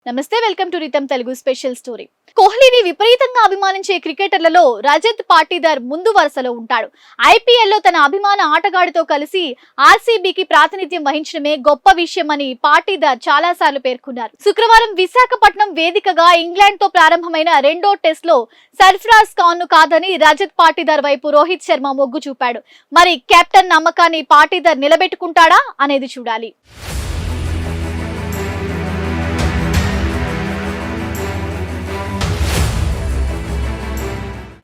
నమస్తే, welcome to Rhythm Telugu special story. కోహ్లీని విపరీతంగా అభిమానించే క్రికెటర్లలో రజత్ పాటీదార్ ముందు వరుసలో ఉంటాడు. ఐపీఎల్లో తన అభిమాన ఆటగాడితో కలిసి ఆర్సీబీకి ప్రాతినిధ్యం వహించడమే గొప్ప విషయమని పాటీదార్ చాలాసార్లు పేర్కొన్నారు. శుక్రవారం విశాఖపట్నం వేదికగా ఇంగ్లాండ్ తో ప్రారంభమైన రెండో టెస్ట్ లో సర్ఫరాజ్ ఖాన్ ను కాదని రజత్ పాటీదార్ వైపు రోహిత్ శర్మ మొగ్గు చూపాడు. మరి కెప్టెన్ నమ్మకాన్ని పాటీదార్ నిలబెట్టుకుంటాడా అనేది చూడాలి.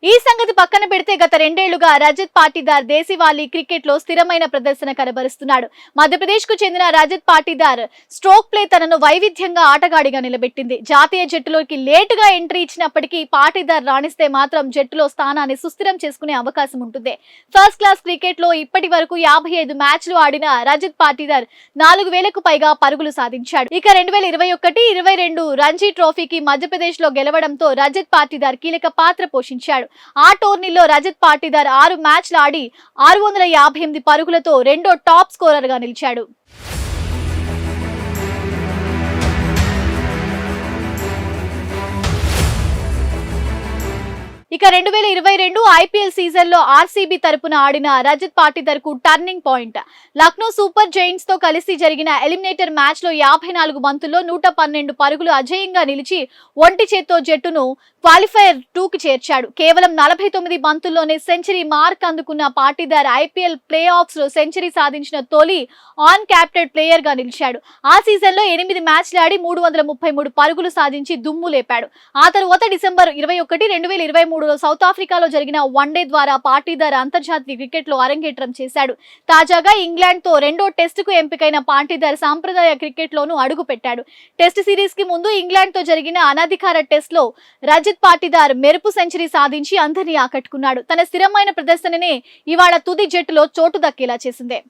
ఈ సంగతి పక్కన పెడితే గత రెండేళ్లుగా రజత్ పాటీదార్ దేశవాళీ క్రికెట్ లో స్థిరమైన ప్రదర్శన కనబరుస్తున్నాడు. మధ్యప్రదేశ్ కు చెందిన రజత్ పాటీదార్ స్ట్రోక్ ప్లే తనను వైవిధ్యంగా ఆటగాడిగా నిలబెట్టింది. జాతీయ జట్టులోకి లేటుగా ఎంట్రీ ఇచ్చినప్పటికీ పాటీదార్ రాణిస్తే మాత్రం జట్టులో స్థానాన్ని సుస్థిరం చేసుకునే అవకాశం ఉంటుంది. ఫస్ట్ క్లాస్ క్రికెట్ లో ఇప్పటి వరకు 55 మ్యాచ్లు ఆడిన రజత్ పాటీదార్ 4000కు పైగా పరుగులు సాధించాడు. ఇక 2021-22 రంజీ ట్రోఫీకి మధ్యప్రదేశ్ లో గెలవడంతో రజత్ పాటీదార్ కీలక పాత్ర పోషించాడు. ఆ టోర్నీలో రజత్ పాటీదార్ 6 మ్యాచ్లు ఆడి 658 పరుగులతో రెండో టాప్ స్కోరర్ గా నిలిచాడు. ఇక 2022 ఐపీఎల్ సీజన్ లో ఆర్సీబీ తరపున ఆడిన రజత్ పాటీదార్ కు turning point. Lucknow super Giants తో కలిసి జరిగిన ఎలిమినేటర్ మ్యాచ్ లో 54 బంతుల్లో 112 పరుగులు అజేయంగా నిలిచి ఒంటి చేత్తో జట్టును క్వాలిఫైయర్ 2కి చేర్చాడు. కేవలం 49 బంతుల్లోనే సెంచరీ మార్క్ అందుకున్న పాటీదార్ ఐపీఎల్ ప్లే ఆఫ్స్ లో సెంచరీ సాధించిన తొలి ఆన్ క్యాప్టెడ్ ప్లేయర్ గా నిలిచాడు. ఆ సీజన్ లో 8 మ్యాచ్లు ఆడి 333 పరుగులు సాధించి దుమ్ము లేపాడు. ఆ తరువాత డిసెంబర్ 21, 2023లో సౌత్ ఆఫ్రికాలో జరిగిన వన్డే ద్వారా పాటీదార్ అంతర్జాతీయ క్రికెట్ లో అరంగేట్రం చేశాడు. తాజాగా ఇంగ్లాండ్ తో రెండో టెస్ట్ కు ఎంపికైన పాటీదార్ సాంప్రదాయ క్రికెట్ లోనూ అడుగు పెట్టాడు. టెస్ట్ సిరీస్ కి ముందు ఇంగ్లాండ్ తో జరిగిన అనధికార టెస్ట్ లో రజత్ పాటీదార్ మెరుపు సెంచరీ సాధించి అందరినీ ఆకట్టుకున్నాడు. తన స్థిరమైన ప్రదర్శననే ఇవాళ తుది జట్టులో చోటు దక్కేలా చేసిందే.